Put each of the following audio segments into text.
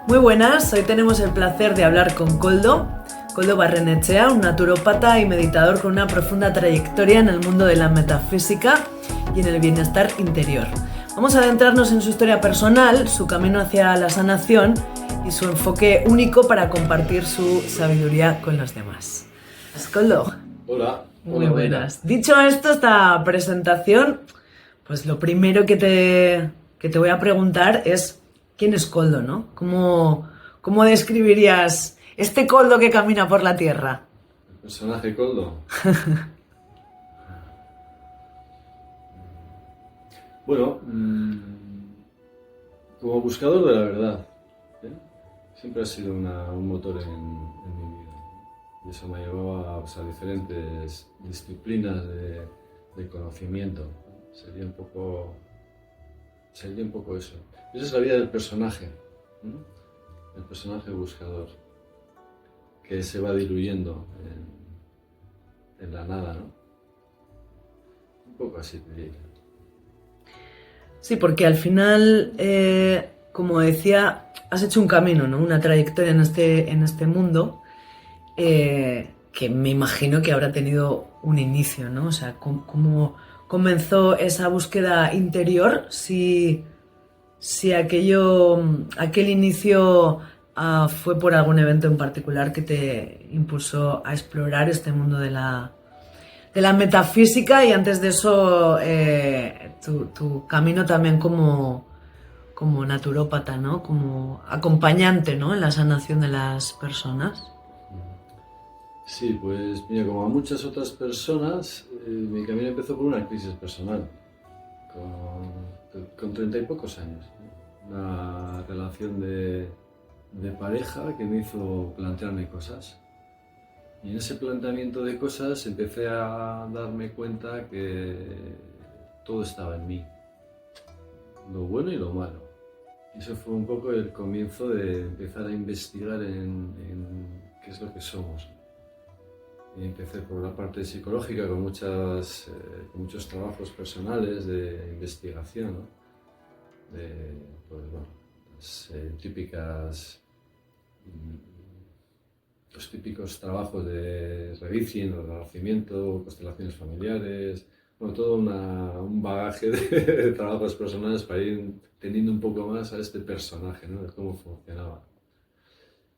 Muy buenas, hoy tenemos el placer de hablar con Koldo Barrenetxea, un naturópata y meditador con una profunda trayectoria en el mundo de la metafísica y en el bienestar interior. Vamos a adentrarnos en su historia personal, su camino hacia la sanación y su enfoque único para compartir su sabiduría con los demás. Koldo. Hola. Muy buenas. Dicho esto, esta presentación, pues lo primero que te voy a preguntar es ¿quién es Koldo, no? ¿Cómo describirías este Koldo que camina por la tierra? El personaje Koldo. Bueno, como buscador de la verdad, siempre ha sido un motor en mi vida. Y eso me llevaba a diferentes disciplinas de conocimiento. Sería un poco eso. Esa es la vida del personaje, el personaje buscador, que se va diluyendo en la nada, ¿no? Un poco así te diría. Sí, porque al final, como decía, has hecho un camino, ¿no? Una trayectoria en este mundo que me imagino que habrá tenido un inicio, ¿no? O sea, ¿cómo comenzó esa búsqueda interior? Si aquel inicio fue por algún evento en particular que te impulsó a explorar este mundo de la metafísica, y antes de eso tu camino también como naturópata, ¿no? Como acompañante, ¿no? En la sanación de las personas. Sí, pues mira, como a muchas otras personas, mi camino empezó por una crisis personal, con 30 y pocos años. Una relación de pareja que me hizo plantearme cosas. Y en ese planteamiento de cosas empecé a darme cuenta que todo estaba en mí, lo bueno y lo malo. Y eso fue un poco el comienzo de empezar a investigar en qué es lo que somos. Y empecé por la parte psicológica con muchos trabajos personales de investigación, ¿no? Los típicos trabajos de Revicin, el renacimiento, constelaciones familiares, bueno, todo un bagaje de trabajos personales para ir teniendo un poco más a este personaje, ¿no? De cómo funcionaba.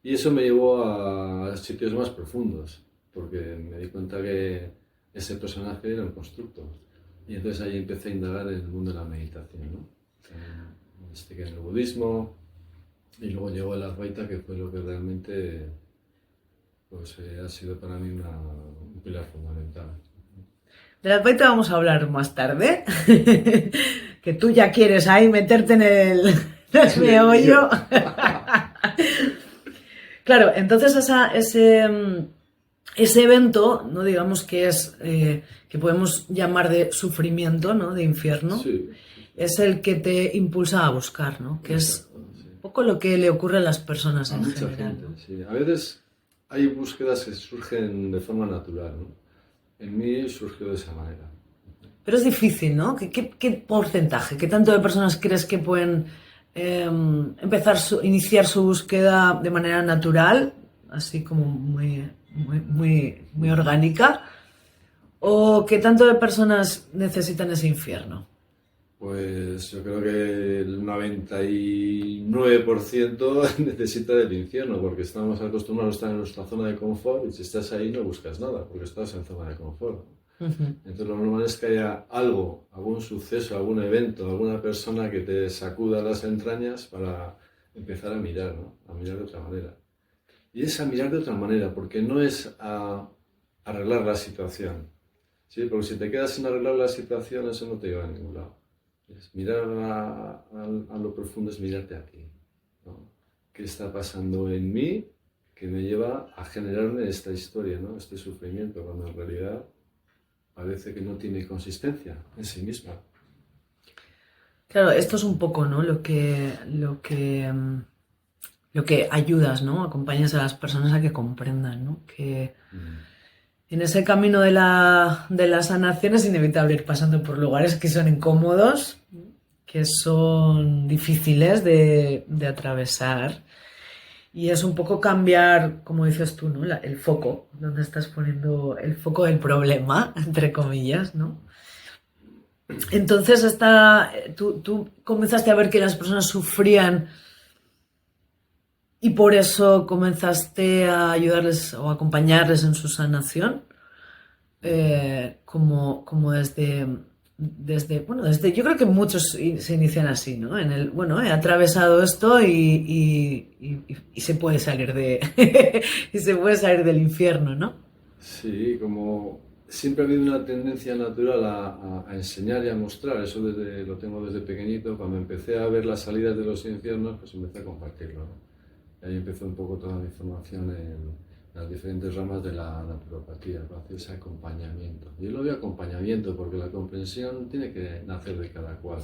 Y eso me llevó a sitios más profundos, porque me di cuenta que ese personaje era un constructo. Y entonces ahí empecé a indagar en el mundo de la meditación, ¿no? Investigué en el budismo y luego llegó el Advaita, que fue lo que realmente pues, ha sido para mí un pilar fundamental. Del Advaita vamos a hablar más tarde, que tú ya quieres ahí meterte en el meollo. Claro, entonces ese evento, ¿no? Digamos que es que podemos llamar de sufrimiento, ¿no? De infierno, sí. Es el que te impulsa a buscar, ¿no? Que exacto, es un poco lo que le ocurre a las personas en mucha general. Gente, sí. A veces hay búsquedas que surgen de forma natural, ¿no? En mí surgió de esa manera. Pero es difícil, ¿no? ¿Qué porcentaje, qué tanto de personas crees que pueden iniciar su búsqueda de manera natural, así como muy orgánica? ¿O qué tanto de personas necesitan ese infierno? Pues yo creo que el 99% necesita del infierno, porque estamos acostumbrados a estar en nuestra zona de confort, y si estás ahí no buscas nada, porque estás en zona de confort. Entonces lo normal es que haya algo, algún suceso, algún evento, alguna persona que te sacuda las entrañas para empezar a mirar, ¿no? A mirar de otra manera. Y es a mirar de otra manera, porque no es a arreglar la situación, ¿sí? Porque si te quedas sin arreglar la situación, eso no te lleva a ningún lado. Es mirar a lo profundo, es mirarte a ti, ¿no? ¿Qué está pasando en mí que me lleva a generarme esta historia, ¿no? Este sufrimiento, cuando en realidad parece que no tiene consistencia en sí misma. Claro, esto es un poco, ¿no? Lo que ayudas, ¿no? Acompañas a las personas a que comprendan, ¿no? Que en ese camino de la sanación es inevitable ir pasando por lugares que son incómodos, que son difíciles de atravesar. Y es un poco cambiar, como dices tú, ¿no? El foco, donde estás poniendo el foco del problema, entre comillas, ¿no? Entonces, tú comenzaste a ver que las personas sufrían y por eso comenzaste a ayudarles o acompañarles en su sanación, como yo creo que muchos se inician así, ¿no? Bueno, he atravesado esto y se puede salir y se puede salir del infierno, ¿no? Sí, como siempre ha habido una tendencia natural a enseñar y a mostrar, eso lo tengo desde pequeñito. Cuando empecé a ver las salidas de los infiernos, pues empecé a compartirlo, ¿no? Y ahí empezó un poco toda mi formación en las diferentes ramas de la naturopatía, para hacer ese acompañamiento. Yo lo veo acompañamiento porque la comprensión tiene que nacer de cada cual,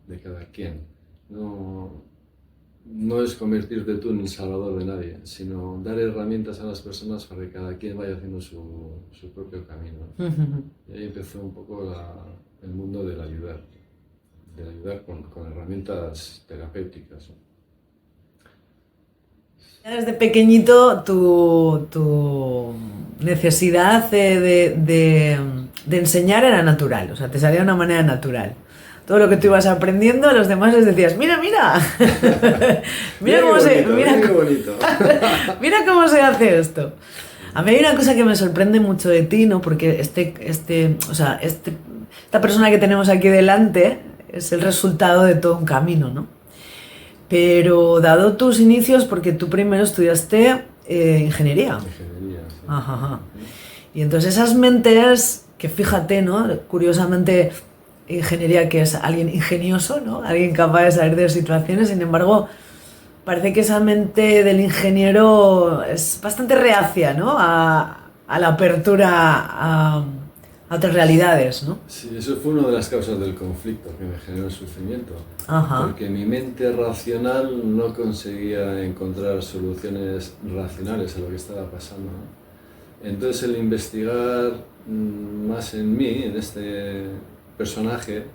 de cada quien. No es convertirte tú en el salvador de nadie, sino dar herramientas a las personas para que cada quien vaya haciendo su propio camino. Y ahí empezó un poco el mundo del ayudar con herramientas terapéuticas, ¿no? Desde pequeñito tu necesidad de enseñar era natural, o sea, te salía de una manera natural. Todo lo que tú ibas aprendiendo, a los demás les decías, mira, mira, mira cómo se hace esto. A mí hay una cosa que me sorprende mucho de ti, ¿no? Porque esta persona que tenemos aquí delante es el resultado de todo un camino, ¿no? Pero dado tus inicios, porque tú primero estudiaste ingeniería. Ingeniería, sí. Ajá. Y entonces esas mentes, que fíjate, ¿no? Curiosamente, ingeniería que es alguien ingenioso, ¿no? Alguien capaz de salir de situaciones, sin embargo, parece que esa mente del ingeniero es bastante reacia, ¿no? A la apertura a otras realidades, ¿no? Sí, eso fue una de las causas del conflicto que me generó el sufrimiento. Ajá. Porque mi mente racional no conseguía encontrar soluciones racionales a lo que estaba pasando, ¿no? Entonces el investigar más en mí, en este personaje,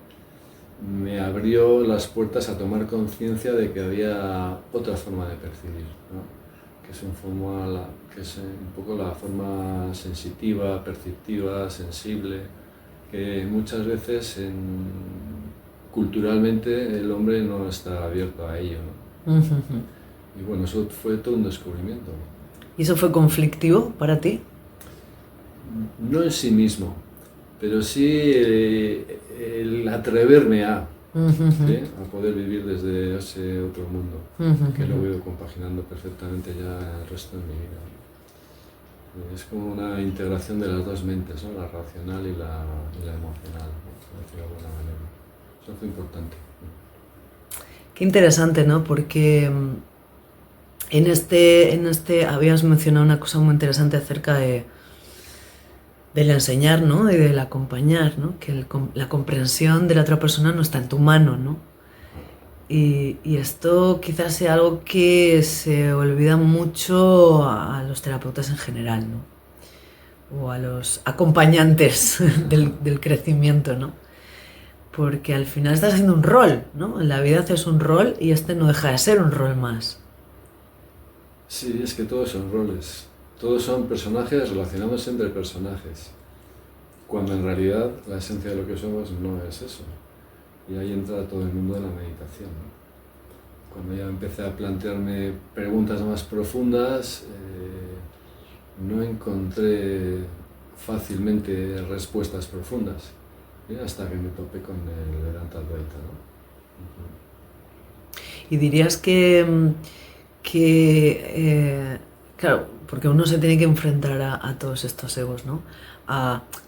me abrió las puertas a tomar conciencia de que había otra forma de percibir, ¿no? Que es un poco la forma sensitiva, perceptiva, sensible, que muchas veces culturalmente el hombre no está abierto a ello, ¿no? Y bueno, eso fue todo un descubrimiento. ¿Y eso fue conflictivo para ti? No en sí mismo, pero sí el atreverme ¿sí? A poder vivir desde ese otro mundo, que lo veo compaginando perfectamente ya el resto de mi vida. Es como una integración de las dos mentes, ¿no? La racional y la emocional, ¿no? Por decirlo de alguna manera. Eso fue importante. Qué interesante, ¿no? Porque en este habías mencionado una cosa muy interesante acerca del enseñar, ¿no? Y del acompañar, ¿no? Que la comprensión de la otra persona no está en tu mano, ¿no? Y esto quizás sea algo que se olvida mucho a los terapeutas en general, ¿no? O a los acompañantes del crecimiento, ¿no? Porque al final estás haciendo un rol, ¿no? En la vida haces un rol y este no deja de ser un rol más. Sí, es que todos son roles. Todos son personajes relacionándose entre personajes, cuando en realidad la esencia de lo que somos no es eso. Y ahí entra todo el mundo de la meditación, ¿no? Cuando ya empecé a plantearme preguntas más profundas, no encontré fácilmente respuestas profundas, hasta que me topé con el Vedanta Advaita, ¿no? Y dirías que claro, porque uno se tiene que enfrentar a todos estos egos, ¿no?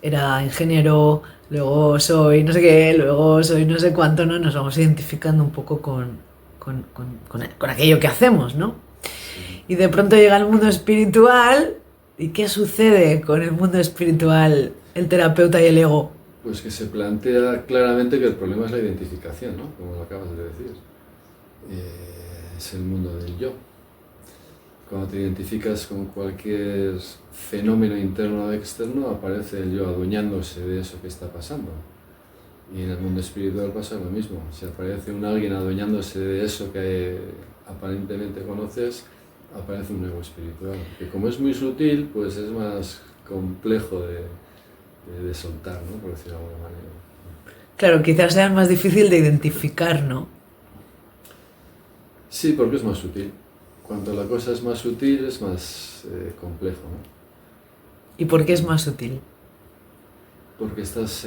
Era ingeniero, luego soy no sé qué, luego soy no sé cuánto, ¿no? Nos vamos identificando un poco con aquello que hacemos, ¿no? Y de pronto llega el mundo espiritual, ¿y qué sucede con el mundo espiritual, el terapeuta y el ego? Pues que se plantea claramente que el problema es la identificación, ¿no? Como lo acabas de decir. Es el mundo del yo. Cuando te identificas con cualquier fenómeno interno o externo, aparece el yo adueñándose de eso que está pasando. Y en el mundo espiritual pasa lo mismo. Si aparece alguien adueñándose de eso que aparentemente conoces, aparece un ego espiritual. Que como es muy sutil, pues es más complejo de soltar, ¿no? Por decirlo de alguna manera. Claro, quizás sea más difícil de identificar, ¿no? Sí, porque es más sutil. Cuanto la cosa es más sutil, es más complejo, ¿no? ¿Y por qué es más sutil? Porque estás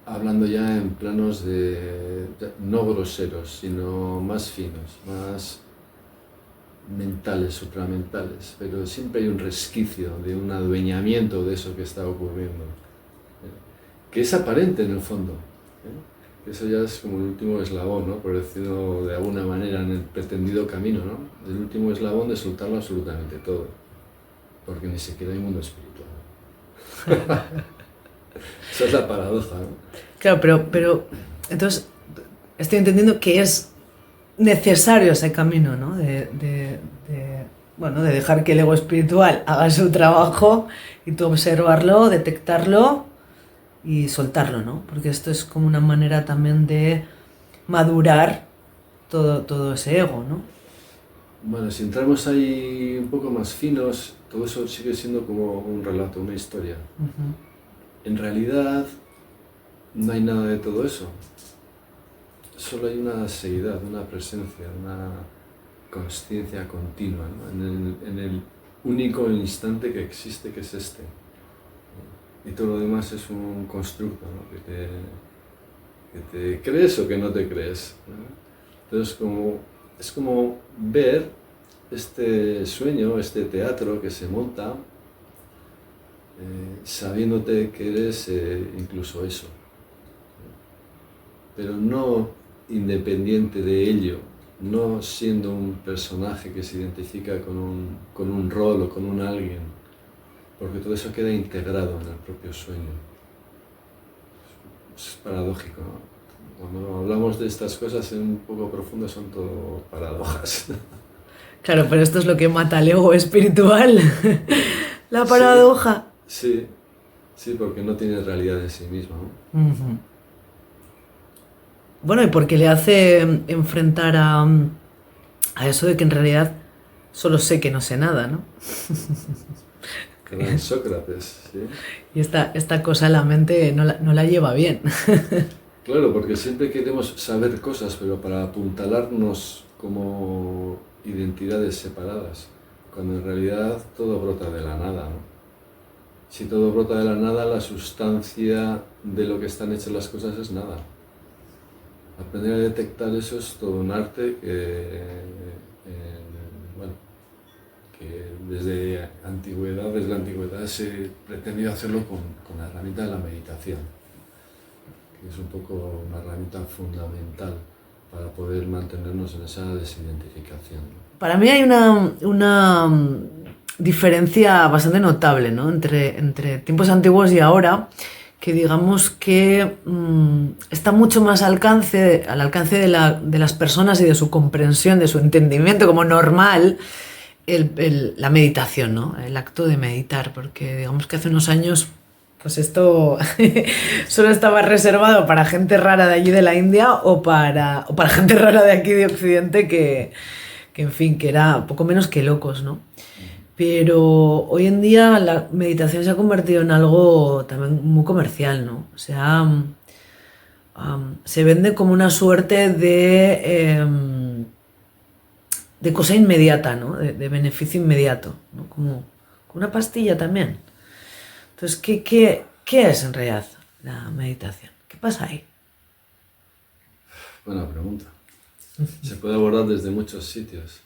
hablando ya en planos no groseros, sino más finos, más mentales, supramentales, pero siempre hay un resquicio de un adueñamiento de eso que está ocurriendo, que es aparente en el fondo. Eso ya es como el último eslabón, ¿no? Por decirlo de alguna manera, en el pretendido camino, ¿no? El último eslabón de soltarlo absolutamente todo, porque ni siquiera hay mundo espiritual. Esa es la paradoja, ¿no? Claro, pero entonces estoy entendiendo que es necesario ese camino, ¿no? Bueno, de dejar que el ego espiritual haga su trabajo y tú observarlo, detectarlo y soltarlo, ¿no? Porque esto es como una manera también de madurar todo ese ego, ¿no? Bueno, si entramos ahí un poco más finos, todo eso sigue siendo como un relato, una historia. En realidad no hay nada de todo eso. Solo hay una seidad, una presencia, una consciencia continua, ¿no? En el único instante que existe, que es este. Y todo lo demás es un constructo, ¿no? Que te crees o que no te crees, ¿no? Entonces es como ver este sueño, este teatro que se monta, sabiéndote que eres incluso eso, pero no independiente de ello, no siendo un personaje que se identifica con un rol o con un alguien, porque todo eso queda integrado en el propio sueño. Es paradójico, ¿no? Cuando hablamos de estas cosas en un poco profundo son todo paradojas. Claro, pero esto es lo que mata al ego espiritual. La Sí, paradoja. sí, sí, porque no tiene realidad en sí mismo, ¿no? Bueno, y porque le hace enfrentar a eso de que en realidad solo sé que no sé nada, ¿no? Gran Sócrates, ¿sí? Y esta cosa la mente no la lleva bien. Claro, porque siempre queremos saber cosas, pero para apuntalarnos como identidades separadas, cuando en realidad todo brota de la nada, ¿no? Si todo brota de la nada, la sustancia de lo que están hechas las cosas es nada. Aprender a detectar eso es todo un arte bueno, que desde la antigüedad se pretendió hacerlo con la herramienta de la meditación, que es un poco una herramienta fundamental para poder mantenernos en esa desidentificación. Para mí hay una diferencia bastante notable, ¿no? Entre tiempos antiguos y ahora, que digamos que está mucho más al alcance de las personas y de su comprensión, de su entendimiento como normal, la meditación, ¿no? El acto de meditar, porque digamos que hace unos años pues esto solo estaba reservado para gente rara de allí de la India o para gente rara de aquí de Occidente que en fin, que era poco menos que locos, ¿no? Pero hoy en día la meditación se ha convertido en algo también muy comercial, ¿no? O sea, se vende como una suerte de cosa inmediata, ¿no? De beneficio inmediato, ¿no? Como una pastilla también. Entonces, ¿qué es en realidad la meditación? ¿Qué pasa ahí? Buena pregunta. Se puede abordar desde muchos sitios.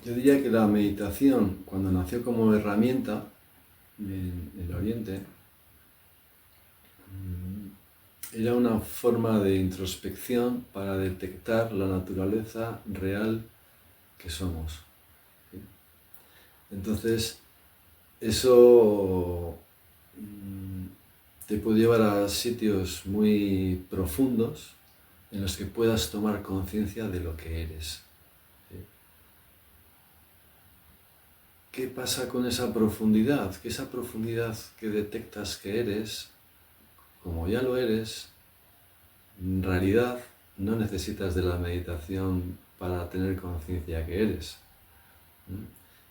Yo diría que la meditación, cuando nació como herramienta en el Oriente, era una forma de introspección para detectar la naturaleza real que somos. Entonces, eso te puede llevar a sitios muy profundos en los que puedas tomar conciencia de lo que eres. ¿Qué pasa con esa profundidad? Que esa profundidad que detectas que eres, como ya lo eres, en realidad no necesitas de la meditación para tener conciencia que eres.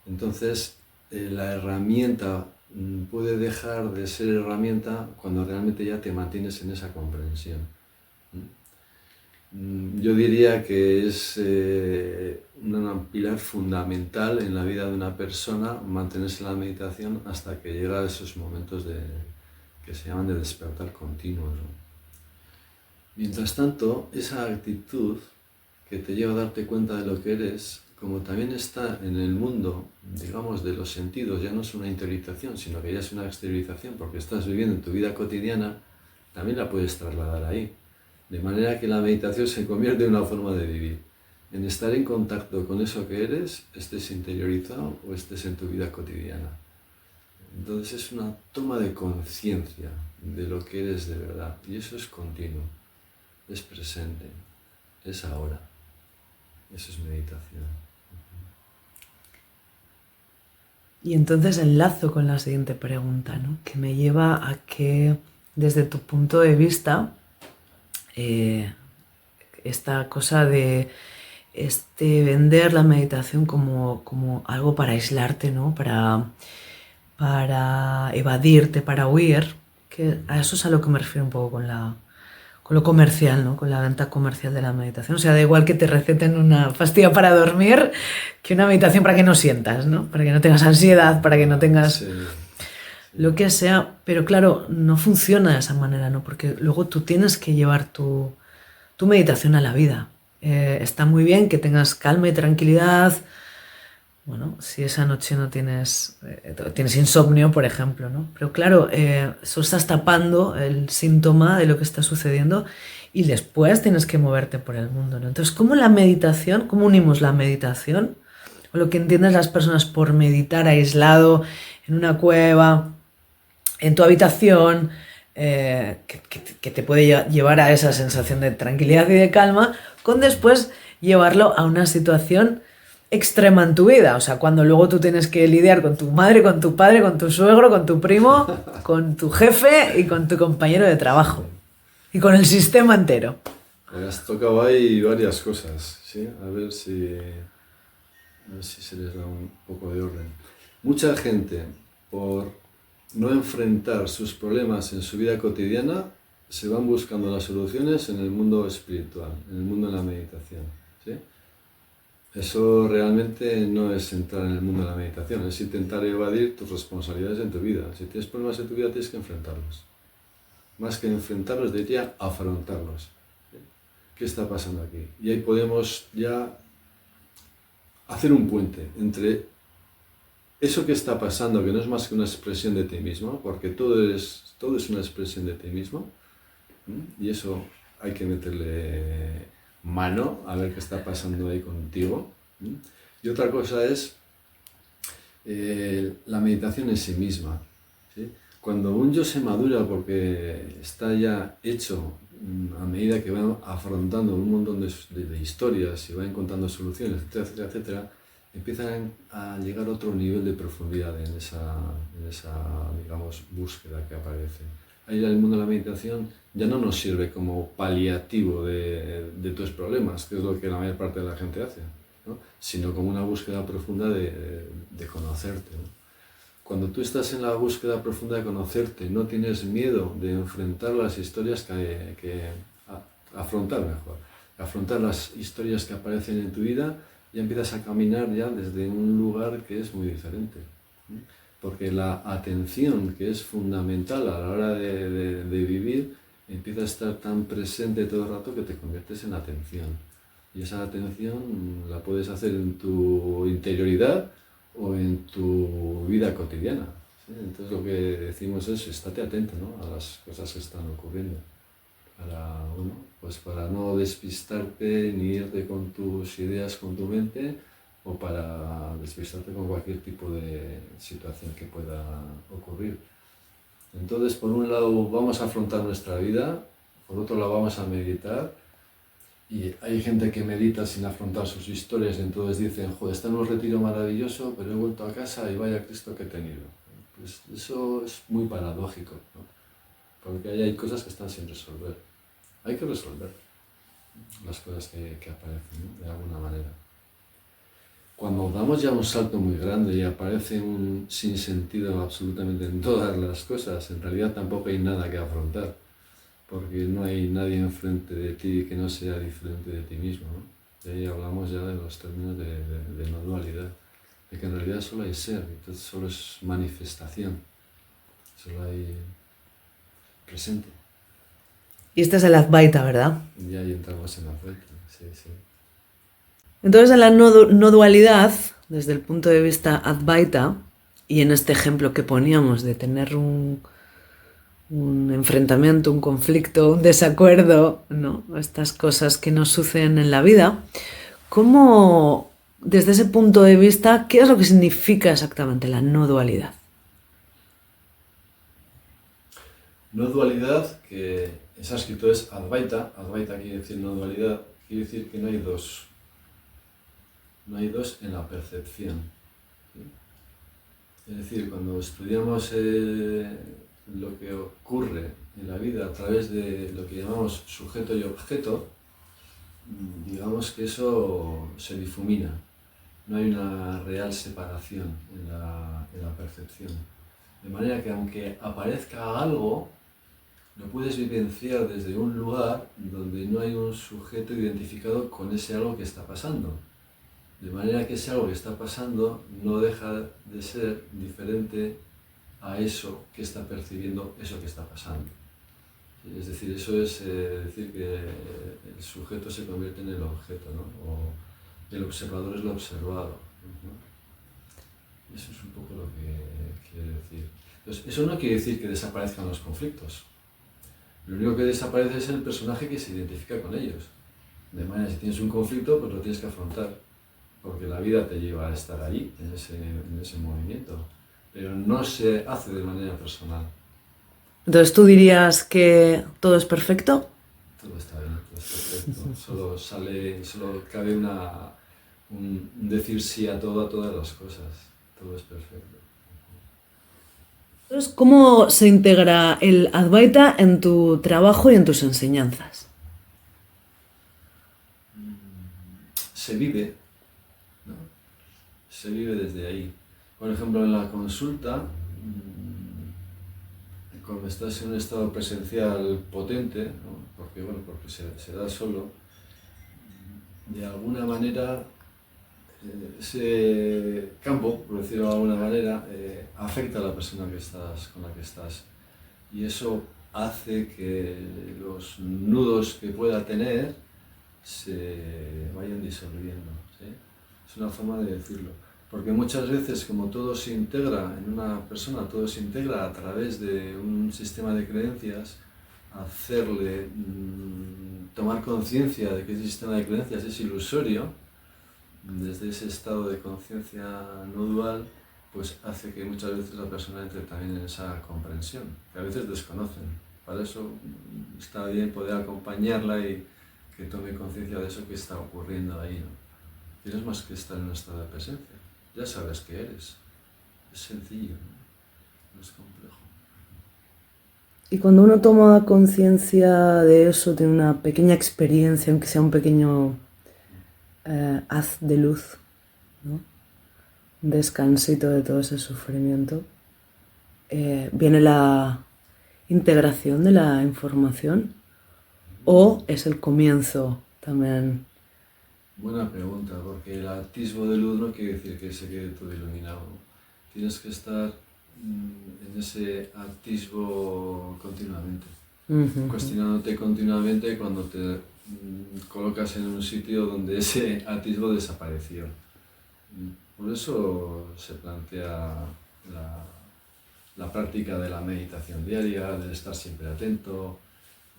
Entonces, la herramienta puede dejar de ser herramienta cuando realmente ya te mantienes en esa comprensión. Yo diría que es un pilar fundamental en la vida de una persona mantenerse en la meditación hasta que llega a esos momentos que se llaman de despertar continuo, ¿no? Mientras tanto, esa actitud que te lleva a darte cuenta de lo que eres, como también está en el mundo, digamos, de los sentidos, ya no es una interiorización, sino que ya es una exteriorización, porque estás viviendo en tu vida cotidiana, también la puedes trasladar ahí. De manera que la meditación se convierte en una forma de vivir, en estar en contacto con eso que eres, estés interiorizado o estés en tu vida cotidiana. Entonces es una toma de conciencia de lo que eres de verdad, y eso es continuo, es presente, es ahora. Eso es meditación. Y entonces enlazo con la siguiente pregunta, ¿no? Que me lleva a que, desde tu punto de vista, esta cosa de vender la meditación como algo para aislarte, ¿no? Para evadirte, para huir, que a eso es a lo que me refiero un poco con lo comercial, ¿no? Con la venta comercial de la meditación. O sea, da igual que te receten una pastilla para dormir que una meditación para que no sientas, ¿no? Para que no tengas ansiedad, para que no tengas lo que sea. Pero claro, no funciona de esa manera, ¿no? Porque luego tú tienes que llevar tu meditación a la vida. Está muy bien que tengas calma y tranquilidad. Bueno, si esa noche no tienes insomnio, por ejemplo, ¿no? Pero claro, eso estás tapando el síntoma de lo que está sucediendo y después tienes que moverte por el mundo, ¿no? Entonces, ¿cómo unimos la meditación, o lo que entienden las personas por meditar aislado en una cueva, en tu habitación, que te puede llevar a esa sensación de tranquilidad y de calma, con después llevarlo a una situación extrema en tu vida? O sea, cuando luego tú tienes que lidiar con tu madre, con tu padre, con tu suegro, con tu primo, con tu jefe y con tu compañero de trabajo. Y con el sistema entero. Has tocado ahí varias cosas, ¿sí? A ver si se les da un poco de orden. Mucha gente, por no enfrentar sus problemas en su vida cotidiana, se van buscando las soluciones en el mundo espiritual, en el mundo de la meditación, ¿sí? Eso realmente no es entrar en el mundo de la meditación, es intentar evadir tus responsabilidades en tu vida. Si tienes problemas en tu vida, tienes que enfrentarlos. Más que enfrentarlos, diría afrontarlos. ¿Sí? ¿Qué está pasando aquí? Y ahí podemos ya hacer un puente entre eso que está pasando, que no es más que una expresión de ti mismo, porque todo es una expresión de ti mismo, y eso hay que meterle mano a ver qué está pasando ahí contigo. Y otra cosa es la meditación en sí misma, ¿sí? Cuando un yo se madura porque está ya hecho, a medida que va afrontando un montón de historias y va encontrando soluciones, etcétera, etcétera, empiezan a llegar a otro nivel de profundidad en esa, digamos, búsqueda que aparece. Ahí el mundo de la meditación ya no nos sirve como paliativo de tus problemas, que es lo que la mayor parte de la gente hace, ¿no? Sino como una búsqueda profunda de conocerte, ¿no? Cuando tú estás en la búsqueda profunda de conocerte, no tienes miedo de enfrentar las historias afrontar las historias que aparecen en tu vida, y empiezas a caminar ya desde un lugar que es muy diferente. Porque la atención, que es fundamental a la hora de vivir, empieza a estar tan presente todo el rato que te conviertes en atención. Y esa atención la puedes hacer en tu interioridad o en tu vida cotidiana, ¿sí? Entonces lo que decimos es, estate atento, ¿no?, a las cosas que están ocurriendo, para no despistarte ni irte con tus ideas, con tu mente, o para despistarte con cualquier tipo de situación que pueda ocurrir. Entonces, por un lado vamos a afrontar nuestra vida, por otro lado vamos a meditar. Y hay gente que medita sin afrontar sus historias, y entonces dicen, joder, está en un retiro maravilloso, pero he vuelto a casa y vaya Cristo que he tenido. Pues eso es muy paradójico, ¿no? Porque ahí hay cosas que están sin resolver. Hay que resolver. las cosas que aparecen, ¿no? De alguna manera. Cuando damos ya un salto muy grande y aparece un sinsentido absolutamente en todas las cosas, en realidad tampoco hay nada que afrontar, porque no hay nadie enfrente de ti que no sea diferente de ti mismo, ¿no? Y ahí hablamos ya de los términos de no dualidad, de que en realidad solo hay ser, entonces solo es manifestación, solo hay presente. Y este es el Advaita, ¿verdad? Y ahí entramos en la vuelta, sí, sí. Entonces, en la no dualidad, desde el punto de vista Advaita, y en este ejemplo que poníamos de tener un enfrentamiento, un conflicto, un desacuerdo, ¿no? Estas cosas que nos suceden en la vida, ¿cómo, desde ese punto de vista, qué es lo que significa exactamente la no dualidad? No dualidad, que en sánscrito es Advaita, Advaita quiere decir no dualidad, quiere decir que no hay dos. No hay dos en la percepción. ¿Sí? Es decir, cuando estudiamos lo que ocurre en la vida a través de lo que llamamos sujeto y objeto, digamos que eso se difumina. No hay una real separación en la percepción. De manera que aunque aparezca algo, lo puedes vivenciar desde un lugar donde no hay un sujeto identificado con ese algo que está pasando. De manera que ese algo que está pasando no deja de ser diferente a eso que está percibiendo eso que está pasando. Es decir, eso es decir que el sujeto se convierte en el objeto, ¿no? O el observador es lo observado, ¿no? Eso es un poco lo que quiere decir. Entonces, eso no quiere decir que desaparezcan los conflictos. Lo único que desaparece es el personaje que se identifica con ellos. De manera que si tienes un conflicto, pues lo tienes que afrontar, porque la vida te lleva a estar allí, en ese movimiento, pero no se hace de manera personal. Entonces, ¿tú dirías que todo es perfecto? Todo está bien, todo es perfecto. Solo cabe un decir sí a todas las cosas. Todo es perfecto. Entonces, ¿cómo se integra el Advaita en tu trabajo y en tus enseñanzas? Se vive, ¿no? Se vive desde ahí. Por ejemplo, en la consulta, cuando estás en un estado presencial potente, ¿no? porque se da solo, de alguna manera ese campo, por decirlo de alguna manera, afecta a la persona con la que estás. Y eso hace que los nudos que pueda tener se vayan disolviendo, ¿sí? Es una forma de decirlo. Porque muchas veces, como todo se integra en una persona, todo se integra a través de un sistema de creencias, hacerle tomar conciencia de que ese sistema de creencias es ilusorio, desde ese estado de conciencia no dual, pues hace que muchas veces la persona entre también en esa comprensión, que a veces desconocen. Para eso está bien poder acompañarla y que tome conciencia de eso que está ocurriendo ahí, ¿no? Tienes más que estar en un estado de presencia. Ya sabes qué eres. Es sencillo, ¿no? No es complejo. Y cuando uno toma conciencia de eso, tiene una pequeña experiencia, aunque sea un pequeño haz de luz, ¿no? Un descansito de todo ese sufrimiento, viene la integración de la información, o es el comienzo también. Buena pregunta, porque el atisbo de luz no quiere decir que se quede todo iluminado. Tienes que estar en ese atisbo continuamente, cuestionándote continuamente cuando te colocas en un sitio donde ese atisbo desapareció. Por eso se plantea la práctica de la meditación diaria, de estar siempre atento,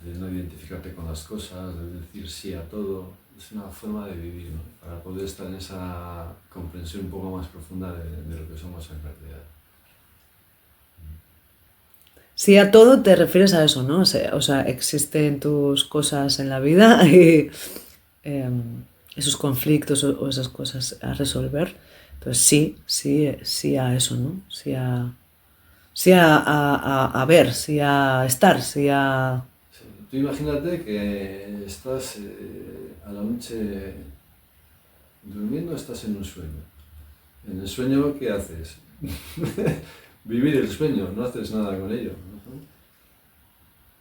de no identificarte con las cosas, de decir sí a todo. Es una forma de vivir, ¿no? Para poder estar en esa comprensión un poco más profunda de lo que somos en realidad. Sí a todo te refieres a eso, ¿no? O sea, existen tus cosas en la vida y esos conflictos o esas cosas a resolver. Entonces sí a eso, ¿no? Sí a ver, sí a estar, sí a... Sí. Tú imagínate que estás a la noche durmiendo, estás en un sueño. En el sueño, ¿qué haces? Vivir el sueño, no haces nada con ello, ¿no?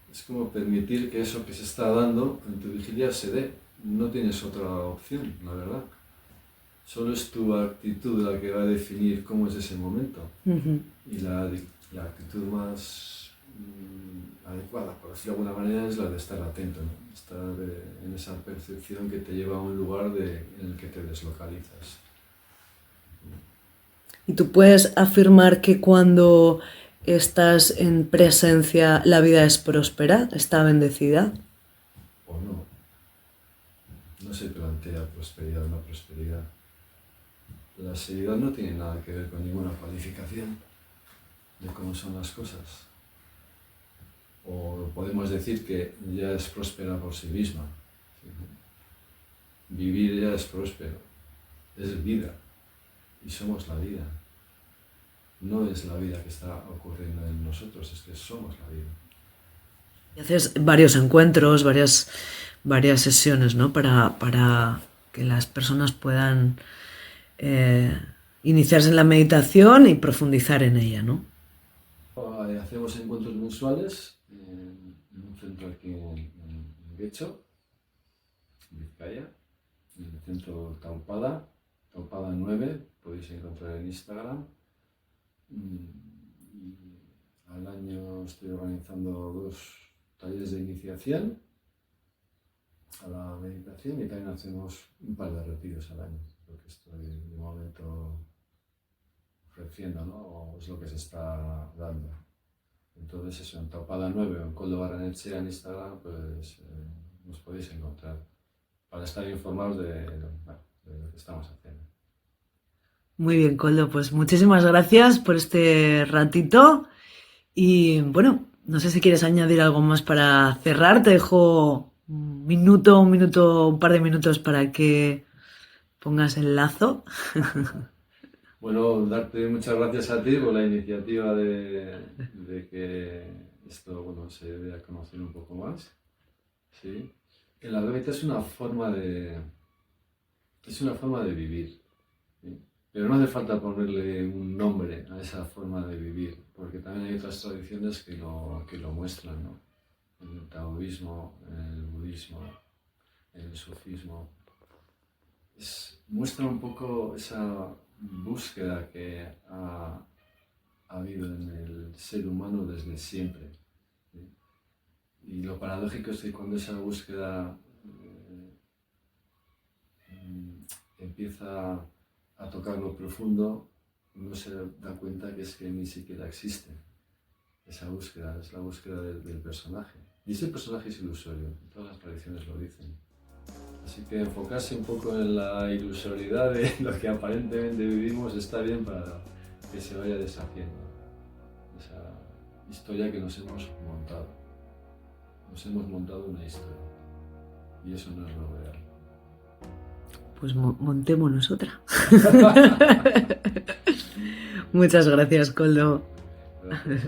Es como permitir que eso que se está dando en tu vigilia se dé. No tienes otra opción, la verdad. Solo es tu actitud la que va a definir cómo es ese momento. Y la actitud más adecuada, por decirlo de alguna manera, es la de estar atento, ¿no? Estar en esa percepción que te lleva a un lugar en el que te deslocalizas. ¿Y tú puedes afirmar que cuando estás en presencia la vida es próspera, está bendecida? ¿O no? No se plantea prosperidad o no prosperidad. La seriedad no tiene nada que ver con ninguna cualificación de cómo son las cosas. O podemos decir que ya es próspera por sí misma. Vivir ya es próspero, es vida, y somos la vida. No es la vida que está ocurriendo en nosotros, es que somos la vida. Y haces varios encuentros, varias sesiones, ¿no? Para que las personas puedan iniciarse en la meditación y profundizar en ella, ¿no? Hacemos encuentros mensuales en un centro aquí en Getxo, en Vizcaya, en el centro Taupada 9, podéis encontrar en Instagram. Y al año estoy organizando 2 talleres de iniciación a la meditación y también hacemos un par de retiros al año, lo que estoy de momento ofreciendo, ¿no? O es lo que se está dando. Entonces eso, en Taupada 9 o en Koldo Barrenetxea en Instagram, pues nos podéis encontrar para estar informados de lo que estamos haciendo. Muy bien, Koldo, pues muchísimas gracias por este ratito y bueno, no sé si quieres añadir algo más para cerrar, te dejo un par de minutos para que pongas el lazo. Bueno, darte muchas gracias a ti por la iniciativa de que esto se dé a conocer un poco más. ¿Sí? Que la Advaita es una forma de vivir, ¿sí? Pero no hace falta ponerle un nombre a esa forma de vivir, porque también hay otras tradiciones que lo muestran, ¿no? En el taoísmo, en el budismo, en el sufismo. Muestra un poco esa búsqueda que ha habido en el ser humano desde siempre, ¿sí? Y lo paradójico es que cuando esa búsqueda empieza a tocar lo profundo, uno se da cuenta que es que ni siquiera existe esa búsqueda, es la búsqueda del personaje. Y ese personaje es ilusorio, todas las tradiciones lo dicen. Así que enfocarse un poco en la ilusoriedad de lo que aparentemente vivimos está bien para que se vaya deshaciendo esa historia que nos hemos montado. Nos hemos montado una historia y eso no es lo real. Pues montémonos otra. Muchas gracias, Koldo. Gracias.